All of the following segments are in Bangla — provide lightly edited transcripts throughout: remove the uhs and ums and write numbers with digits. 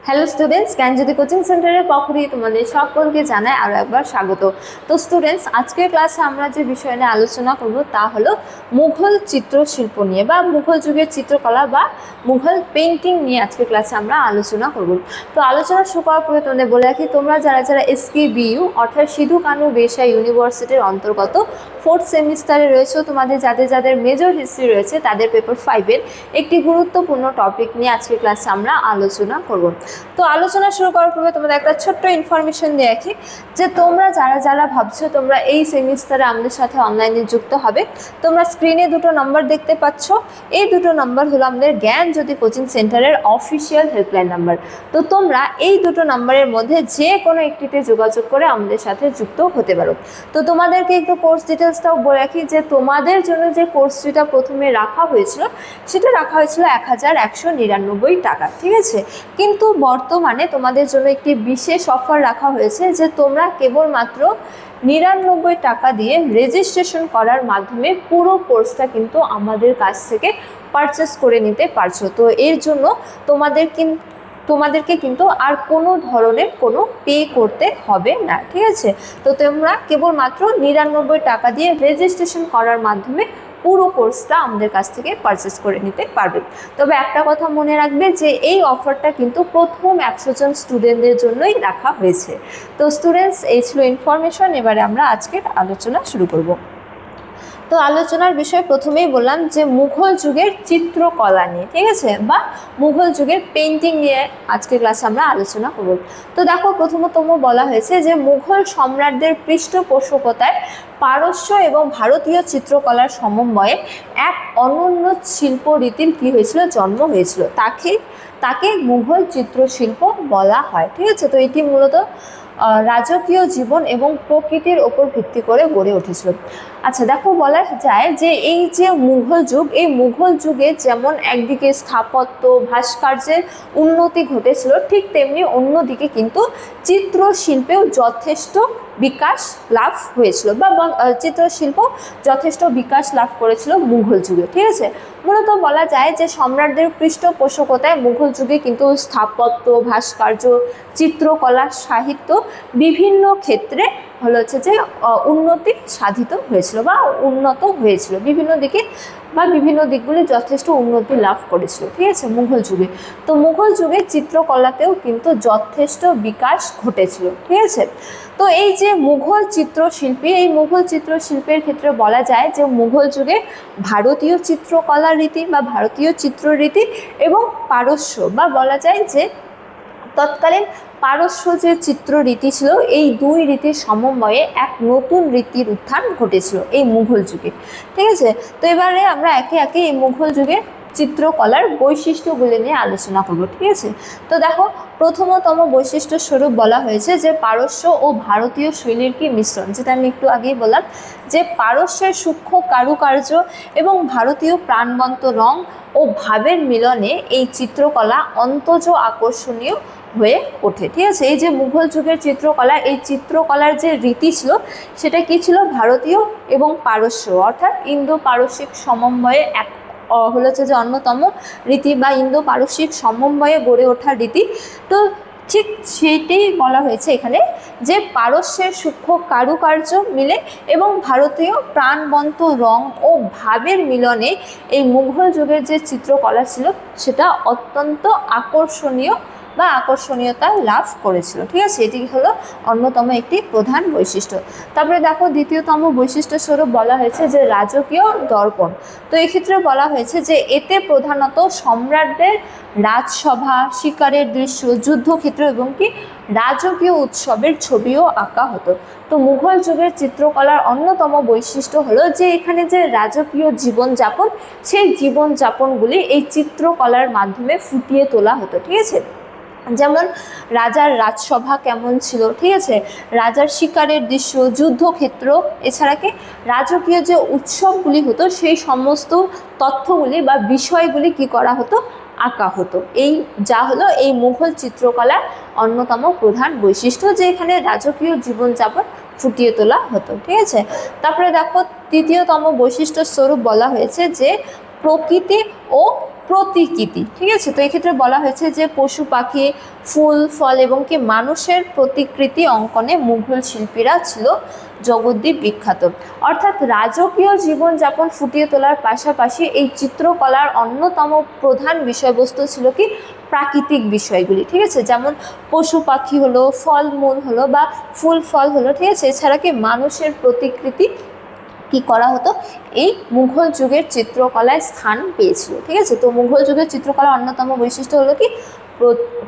হ্যালো স্টুডেন্টস, জ্ঞানজ্যোতি কোচিং সেন্টারের পক্ষ থেকে তোমাদের সকলকে জানাই আরও একবার স্বাগত। তো স্টুডেন্টস, আজকের ক্লাসে আমরা যে বিষয় নিয়ে আলোচনা করব তা হলো মুঘল চিত্রশিল্প নিয়ে বা মুঘল যুগের চিত্রকলা বা মুঘল পেইন্টিং নিয়ে আজকের ক্লাসে আমরা আলোচনা করব। তো আলোচনা শুরু করার পরে তোমাদের বলে রাখি, তোমরা যারা যারা SKBU অর্থাৎ সিধু কানু বিরসা ইউনিভার্সিটির অন্তর্গত 4th সেমিস্টারে রয়েছে, তোমাদের যাদের যাদের মেজর হিস্ট্রি রয়েছে তাদের পেপার 5-এর একটি গুরুত্বপূর্ণ টপিক নিয়ে আজকের ক্লাসে আমরা আলোচনা করব। তো আলোচনা শুরু করার পূর্বে তোমাদের একটা ছোট্ট ইনফরমেশন দিয়ে রাখি যে তোমরা যারা যারা ভাবছো তোমরা এই সেমিস্টারে আমাদের সাথে অনলাইনে যুক্ত হবে, তোমরা স্ক্রিনে দুটো নাম্বার দেখতে পাচ্ছ। এই দুটো নাম্বার হলো আমাদের জ্ঞানজ্যোতি কোচিং সেন্টারের অফিসিয়াল হেল্পলাইন নাম্বার। তো তোমরা এই দুটো নাম্বারের মধ্যে যে কোনো একটিতে যোগাযোগ করে আমাদের সাথে যুক্ত হতে পারো। তো তোমাদেরকে একটু কোর্স ডিটেলসটাও বলে রাখি যে তোমাদের জন্য যে কোর্সটিটা প্রথমে রাখা হয়েছিল সেটা রাখা হয়েছিল 1199 টাকা, ঠিক আছে। কিন্তু বর্তমানে তোমাদের জন্য একটি বিশেষ অফার রাখা হয়েছে যে তোমরা কেবলমাত্র 99 টাকা দিয়ে রেজিস্ট্রেশন করার মাধ্যমে পুরো কোর্সটা কিন্তু আমাদের কাছ থেকে পারচেস করে নিতে পারছো। তো এর জন্য তোমাদেরকে কিন্তু আর কোনো ধরনের কোনো পে করতে হবে না, ঠিক আছে। তো তোমরা কেবলমাত্র 99 টাকা দিয়ে রেজিস্ট্রেশন করার মাধ্যমে পুরো কোর্সটা আমাদের কাছ থেকে পারচেস করে নিতে পারবে। তবে একটা কথা মনে রাখবে যে এই অফারটা কিন্তু প্রথম 100 জন স্টুডেন্টদের জন্যই রাখা হয়েছে। তো স্টুডেন্টস, এই ছিল ইনফরমেশন। এবারে আমরা আজকের আলোচনা শুরু করব। তো আলোচনার বিষয় প্রথমেই বললাম যে মুঘল যুগের চিত্রকলা নিয়ে, ঠিক আছে, বা মুঘল যুগের পেইন্টিং নিয়ে আজকের ক্লাসে আমরা আলোচনা করব। তো দেখো, প্রথমতম বলা হয়েছে যে মুঘল সম্রাটদের পৃষ্ঠপোষকতায় পারস্য এবং ভারতীয় চিত্রকলার সমন্বয়ে এক অনন্য শিল্প রীতির কী হয়েছিল, জন্ম হয়েছিল। তাকে মুঘল চিত্রশিল্প বলা হয়, ঠিক আছে। তো এটি মূলত রাজকীয় জীবন এবং প্রকৃতির ওপর ভিত্তি করে গড়ে উঠেছিল। আচ্ছা দেখো, বলা যায় যে এই যে মুঘল যুগ, এই মুঘল যুগে যেমন একদিকে স্থাপত্য ভাস্কর্যের উন্নতি ঘটেছিল, ঠিক তেমনি অন্যদিকে কিন্তু চিত্রশিল্পেও যথেষ্ট বিকাশ লাভ হয়েছিল বা চিত্রশিল্প যথেষ্ট বিকাশ লাভ করেছিল মুঘল যুগে, ঠিক আছে। মূলত বলা যায় যে সম্রাটদের পৃষ্ঠপোষকতায় মুঘল যুগে কিন্তু স্থাপত্য ভাস্কর্য চিত্রকলা সাহিত্য বিভিন্ন ক্ষেত্রে হচ্ছে যে উন্নতি সাধিত হয়েছিল বা উন্নত হয়েছিল, বিভিন্ন দিকে বা বিভিন্ন দিকগুলি যথেষ্ট উন্নতি লাভ করেছিল, ঠিক আছে, মুঘল যুগে। তো মুঘল যুগে চিত্রকলাতেও কিন্তু যথেষ্ট বিকাশ ঘটেছিল, ঠিক আছে। তো এই যে মুঘল চিত্রশিল্পী, এই মুঘল চিত্রশিল্পের ক্ষেত্রে বলা যায় যে মুঘল যুগে ভারতীয় চিত্রকলা রীতি বা ভারতীয় চিত্ররীতি এবং পারস্য বা বলা যায় যে তৎকালীন পারস্য যে চিত্ররীতি ছিল, এই দুই রীতির সমন্বয়ে এক নতুন রীতির উত্থান ঘটেছিল এই মুঘল যুগে, ঠিক আছে। তো এবারে আমরা একে একে এই মুঘল যুগের চিত্রকলার বৈশিষ্ট্যগুলি নিয়ে আলোচনা করব, ঠিক আছে। তো দেখো, প্রথমতম বৈশিষ্ট্য স্বরূপ বলা হয়েছে যে পারস্য ও ভারতীয় শৈলীর কি মিশ্রণ, যেটা আমি একটু আগেই বললাম যে পারস্যের সূক্ষ্ম কারুকার্য এবং ভারতীয় প্রাণবন্ত রং ও ভাবের মিলনে এই চিত্রকলা অন্তজ আকর্ষণীয় হয়ে ওঠে, ঠিক আছে। এই যে মুঘল যুগের চিত্রকলা, এই চিত্রকলার যে রীতি ছিল সেটা কি ছিল, ভারতীয় এবং পারস্য অর্থাৎ ইন্দো পারস্যিক সমন্বয়ে এক হচ্ছে যে অন্যতম রীতি বা ইন্দো পারস্যিক সমন্বয়ে গড়ে ওঠা রীতি। তো ঠিক সেইটাই বলা হয়েছে এখানে যে পারস্যের সূক্ষ্ম কারুকার্য মিলে এবং ভারতীয় প্রাণবন্ত রং ও ভাবের মিলনে এই মুঘল যুগের যে চিত্রকলা ছিল সেটা অত্যন্ত আকর্ষণীয়তা লাভ করেছিল, ঠিক আছে। এটি হলো অন্যতম একটি প্রধান বৈশিষ্ট্য। তারপরে দেখো, দ্বিতীয়তম বৈশিষ্ট্য স্বরূপ বলা হয়েছে যে রাজকীয় দর্পণ। তো এক্ষেত্রে বলা হয়েছে যে এতে প্রধানত সম্রাটদের রাজসভা শিকারের দৃশ্য যুদ্ধক্ষেত্র এবং কি রাজকীয় উৎসবের ছবিও আঁকা হতো। তো মুঘল যুগের চিত্রকলার অন্যতম বৈশিষ্ট্য হলো যে এখানে যে রাজকীয় জীবনযাপন, সেই জীবনযাপনগুলি এই চিত্রকলার মাধ্যমে ফুটিয়ে তোলা হতো, ঠিক আছে। যেমন রাজার রাজসভা কেমন ছিল, ঠিক আছে, রাজার শিকারের দৃশ্য যুদ্ধক্ষেত্র, এছাড়া কি রাজকীয় যে উৎসবগুলি হতো সেই সমস্ত তথ্যগুলি বা বিষয়গুলি কি করা হতো, আঁকা হতো। এই যা হলো এই মুঘল চিত্রকলার অন্যতম প্রধান বৈশিষ্ট্য, যে এখানে রাজকীয় জীবনযাপন ফুটিয়ে তোলা হতো, ঠিক আছে। তারপরে দেখো, তৃতীয়তম বৈশিষ্ট্য স্বরূপ বলা হয়েছে যে প্রকৃতি ও প্রতিকৃতি, ঠিক আছে। তো এক্ষেত্রে বলা হয়েছে যে পশু পাখি, ফুল ফল এবং কি মানুষের প্রতিকৃতি অঙ্কনে মুঘল শিল্পীরা ছিল জগদ্দীপ বিখ্যাত। অর্থাৎ রাজকীয় জীবনযাপন ফুটিয়ে তোলার পাশাপাশি এই চিত্রকলার অন্যতম প্রধান বিষয়বস্তু ছিল কি প্রাকৃতিক বিষয়গুলি, ঠিক আছে, যেমন পশু পাখি হলো, ফলমূল হলো বা ফুল ফল হলো, ঠিক আছে। এছাড়া কি মানুষের প্রতিকৃতি কি করা হতো, এই মুঘল যুগের চিত্রকলায় স্থান পেয়েছিল, ঠিক আছে। তো মুঘল যুগের চিত্রকলার অন্যতম বৈশিষ্ট্য হলো কি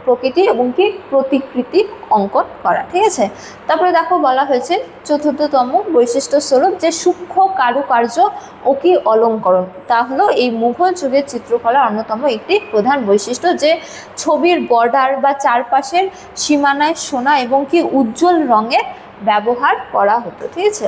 প্রকৃতি এবং কি প্রতিকৃতি অঙ্কন করা, ঠিক আছে। তারপরে দেখো বলা হয়েছে চতুর্থতম বৈশিষ্ট্য স্বরূপ যে সূক্ষ্ম কারুকার্য ও কি অলঙ্করণ, তা হলো এই মুঘল যুগের চিত্রকলার অন্যতম একটি প্রধান বৈশিষ্ট্য, যে ছবির বর্ডার বা চারপাশের সীমানায় সোনা এবং কি উজ্জ্বল রঙের ব্যবহার করা হতো, ঠিক আছে,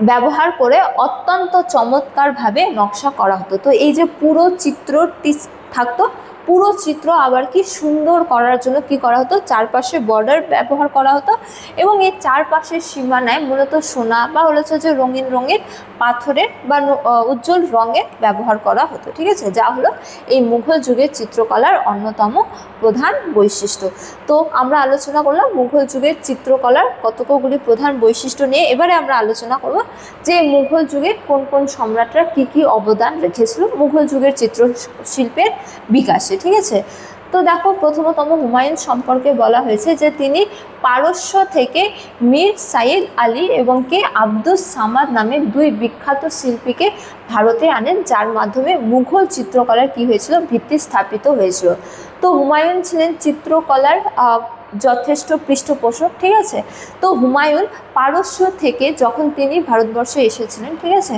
ব্যবহার করে অত্যন্ত চমৎকারভাবে নকশা করা হতো। তো এই যে পুরো চিত্রটি থাকতো, পুরো চিত্র আবার কি সুন্দর করার জন্য কি করা হতো, চারপাশে বর্ডার ব্যবহার করা হতো এবং এই চারপাশের সীমানায় মূলত সোনা বা হচ্ছে যে রঙিন রঙের পাথরের বা উজ্জ্বল রঙের ব্যবহার করা হতো, ঠিক আছে, যা হলো এই মুঘল যুগের চিত্রকলার অন্যতম প্রধান বৈশিষ্ট্য। তো আমরা আলোচনা করলাম মুঘল যুগের চিত্রকলার কতকগুলি প্রধান বৈশিষ্ট্য নিয়ে। এবারে আমরা আলোচনা করব যে মুঘল যুগে কোন কোন সম্রাটরা কি কি অবদান রেখেছিল মুঘল যুগের চিত্রশিল্পের বিকাশে, ঠিক আছে। তো দেখো প্রথমতম হুমায়ুন সম্পর্কে বলা হয়েছে যে তিনি পারস্য থেকে মীর সাইদ আলী এবং কে আব্দুস সামাদ নামে দুই বিখ্যাত শিল্পীকে ভারতে আনেন, যার মাধ্যমে মুঘল চিত্রকলার কি হয়েছিল, ভিত্তি স্থাপিত হয়েছিল। তো হুমায়ুন ছিলেন চিত্রকলার যথেষ্ট পৃষ্ঠপোষক, ঠিক আছে। তো হুমায়ুন পারস্য থেকে যখন তিনি ভারতবর্ষে এসেছিলেন, ঠিক আছে,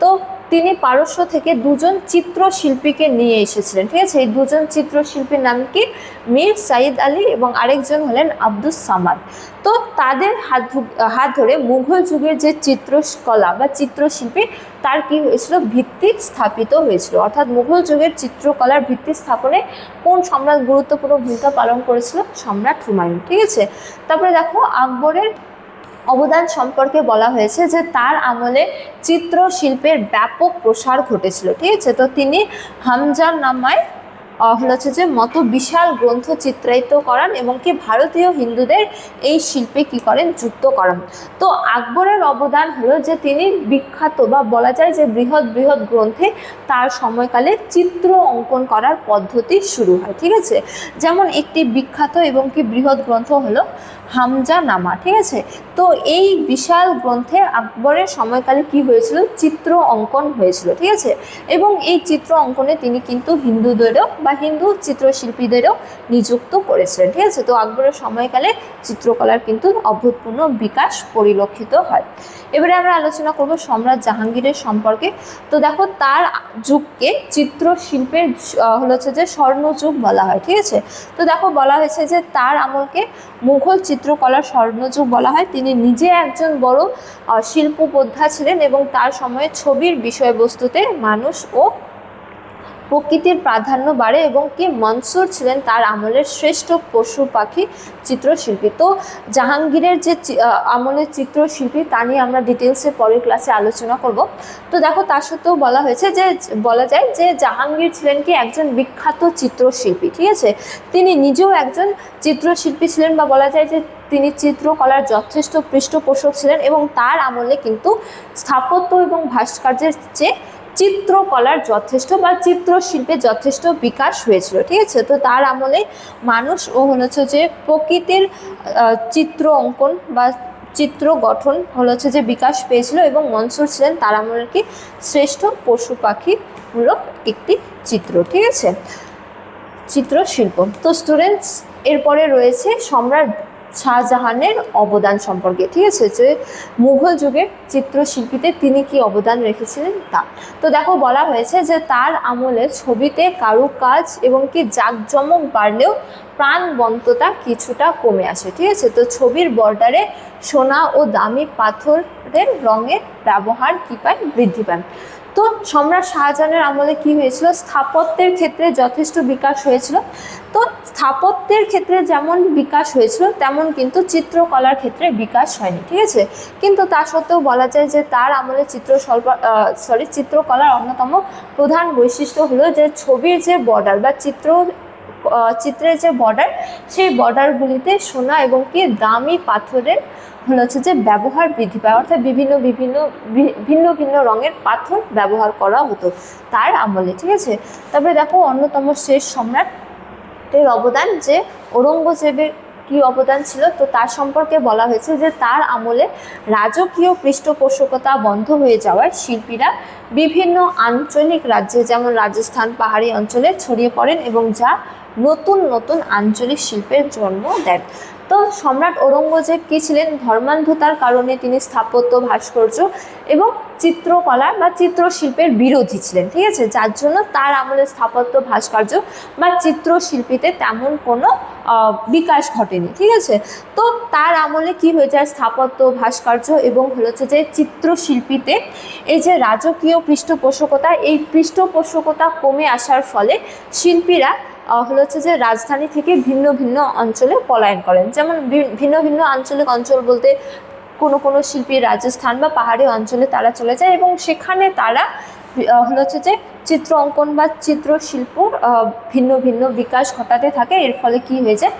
তো তিনি পারস্য থেকে দুজন চিত্রশিল্পীকে নিয়ে এসেছিলেন, ঠিক আছে। এই দুজন চিত্রশিল্পীর নাম কি, মীর সাইদ আলী এবং আরেকজন হলেন আব্দুস সামাদ। তো তাদের হাত ধরে মুঘল যুগের যে চিত্রকলা বা চিত্রশিল্পী তার কি হয়েছিল, ভিত্তি স্থাপিত হয়েছিল। অর্থাৎ মুঘল যুগের চিত্রকলার ভিত্তি স্থাপনে কোন সম্রাট গুরুত্বপূর্ণ ভূমিকা পালন করেছিল, সম্রাট হুমায়ুন, ঠিক আছে। তারপরে দেখো আকবরের অবদান সম্পর্কে বলা হয়েছে যে তার আমলে চিত্রশিল্পের ব্যাপক প্রসার ঘটেছিল, ঠিক আছে। তো তিনি হামজা নামায় হচ্ছে যে মতো বিশাল গ্রন্থ চিত্রায়িত করান এবং কি ভারতীয় হিন্দুদের এই শিল্পে কি করেন, যুক্ত করান। তো আকবরের অবদান হলো যে তিনি বিখ্যাত বা বলা যায় যে বৃহৎ বৃহৎ গ্রন্থে তার সময়কালে চিত্র অঙ্কন করার পদ্ধতি শুরু হয়, ঠিক আছে। যেমন একটি বিখ্যাত এবং কি বৃহৎ গ্রন্থ হলো হামজা নামা, ঠিক আছে। তো এই বিশাল গ্রন্থে আকবরের সময়কালে কি হয়েছিল, চিত্র অঙ্কন হয়েছিল, ঠিক আছে। এবং এই চিত্র অঙ্কনে তিনি কিন্তু হিন্দুদেরও বা হিন্দু চিত্রশিল্পীদেরও নিযুক্ত করেছিলেন, ঠিক আছে। তো আকবরের সময়কালে চিত্রকলার কিন্তু অভূতপূর্ণ বিকাশ পরিলক্ষিত হয়। এবারে আমরা আলোচনা করব সম্রাট জাহাঙ্গীরের সম্পর্কে। তো দেখো তার যুগকে চিত্রশিল্পের হচ্ছে যে স্বর্ণযুগ বলা হয়, ঠিক আছে। তো দেখো বলা হয়েছে যে তার আমলকে মুঘল চিত্রকলার স্বর্ণযুগ বলা হয়। তিনি নিজে একজন বড় শিল্পবোদ্ধা ছিলেন এবং তার সময়ে ছবির বিষয়বস্তুতে মানুষ ও প্রকৃতির প্রাধান্য বাড়ে এবং কি মনসুর ছিলেন তার আমলের শ্রেষ্ঠ পশু পাখি চিত্রশিল্পী। তো জাহাঙ্গীরের যে আমলের চিত্রশিল্পী তা নিয়ে আমরা ডিটেলসে পরের ক্লাসে আলোচনা করব। তো দেখো তার সত্ত্বেও বলা হয়েছে যে বলা যায় যে জাহাঙ্গীর ছিলেন কি একজন বিখ্যাত চিত্রশিল্পী, ঠিক আছে। তিনি নিজেও একজন চিত্রশিল্পী ছিলেন বা বলা যায় যে তিনি চিত্রকলার যথেষ্ট পৃষ্ঠপোষক ছিলেন এবং তার আমলে কিন্তু স্থাপত্য এবং ভাস্কর্যের চেয়ে চিত্রকলার যথেষ্ট বা চিত্রশিল্পের যথেষ্ট বিকাশ হয়েছিল, ঠিক আছে। তো তার আমলে মানুষ ও হচ্ছে যে প্রকৃতির চিত্র অঙ্কন বা চিত্র গঠন হচ্ছে যে বিকাশ পেয়েছিল এবং মনসুর ছিলেন তার আমলে কি শ্রেষ্ঠ পশু পাখিমূলক একটি চিত্র, ঠিক আছে, চিত্রশিল্প। তো স্টুডেন্টস এরপরে রয়েছে সম্রাট শাহজাহানের অবদান সম্পর্কে, ঠিক আছে, যে মুঘল যুগের চিত্রশিল্পীতে তিনি কি অবদান রেখেছিলেন তা। তো দেখো বলা হয়েছে যে তার আমলে ছবিতে কারুকাজ এবং কি জাঁকজমক বাড়লেও প্রাণবন্ততা কিছুটা কমে আসে, ঠিক আছে। তো ছবির বর্ডারে সোনা ও দামি পাথরের রঙের ব্যবহার কি পায়, বৃদ্ধি পায়। তো সম্রাট শাহজাহানের আমলে কি হয়েছিল, স্থাপত্যের ক্ষেত্রে যথেষ্ট বিকাশ হয়েছিল। তো স্থাপত্যের ক্ষেত্রে যেমন বিকাশ হয়েছিল তেমন কিন্তু চিত্রকলার ক্ষেত্রে বিকাশ হয়নি, ঠিক আছে। কিন্তু তা সত্ত্বেও বলা যায় যে তার আমলে চিত্রকলার অন্যতম প্রধান বৈশিষ্ট্য হলো যে ছবির যে বর্ডার বা চিত্রের যে বর্ডার, সেই বর্ডারগুলিতে সোনা এবং কি দামি পাথরের হচ্ছে যে ব্যবহার বৃদ্ধি পায়, অর্থাৎ ভিন্ন ভিন্ন রঙের পাথর ব্যবহার করা হতো তার আমলে, ঠিক আছে। তারপরে দেখো অন্যতম শেষ সম্রাটের অবদান, যে ঔরঙ্গজেবের কি অবদান ছিল, তো তার সম্পর্কে বলা হয়েছে যে তার আমলে রাজকীয় পৃষ্ঠপোষকতা বন্ধ হয়ে যাওয়ায় শিল্পীরা বিভিন্ন আঞ্চলিক রাজ্যে যেমন রাজস্থান পাহাড়ি অঞ্চলে ছড়িয়ে পড়েন এবং যা নতুন নতুন আঞ্চলিক শিল্পের জন্ম দেন। তো সম্রাট ঔরঙ্গজেব কী ছিলেন, ধর্মান্ধতার কারণে তিনি স্থাপত্য, ভাস্কর্য এবং চিত্রকলা বা চিত্রশিল্পের বিরোধী ছিলেন, ঠিক আছে, যার জন্য তার আমলে স্থাপত্য, ভাস্কর্য বা চিত্রশিল্পীতে তেমন কোনো বিকাশ ঘটেনি, ঠিক আছে। তো তার আমলে কি হয়ে যায়, স্থাপত্য, ভাস্কর্য এবং হচ্ছে যে চিত্রশিল্পীতে এই যে রাজকীয় পৃষ্ঠপোষকতা, এই পৃষ্ঠপোষকতা কমে আসার ফলে শিল্পীরা হচ্ছে যে রাজধানী থেকে ভিন্ন ভিন্ন অঞ্চলে পলায়ন করেন। যেমন ভিন্ন ভিন্ন আঞ্চলিক অঞ্চল বলতে কোনো শিল্পী রাজস্থান বা পাহাড়ি অঞ্চলে তারা চলে যায় এবং সেখানে তারা হচ্ছে যে চিত্র অঙ্কন বা চিত্রশিল্প ভিন্ন ভিন্ন বিকাশ ঘটাতে থাকে। এর ফলে কি হয়ে যায়,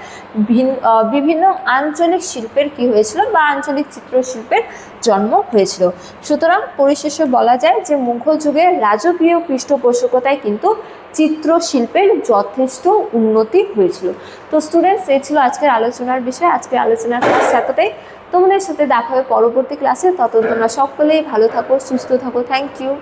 বিভিন্ন আঞ্চলিক শিল্পের কি হয়েছিল বা আঞ্চলিক চিত্রশিল্পের জন্ম হয়েছিল। সুতরাং পরিশেষে বলা যায় যে মুঘল যুগের রাজকীয় পৃষ্ঠপোষকতায় কিন্তু চিত্রশিল্পের যথেষ্ট উন্নতি হয়েছিল। তো স্টুডেন্টস, এই ছিল আজকের আলোচনার বিষয়। আজকের আলোচনার ক্লাস এতটাই। তোমাদের সাথে দেখা হবে পরবর্তী ক্লাসে। ততক্ষণ তোমরা সকলেই ভালো থাকো, সুস্থ থাকো। Thank you.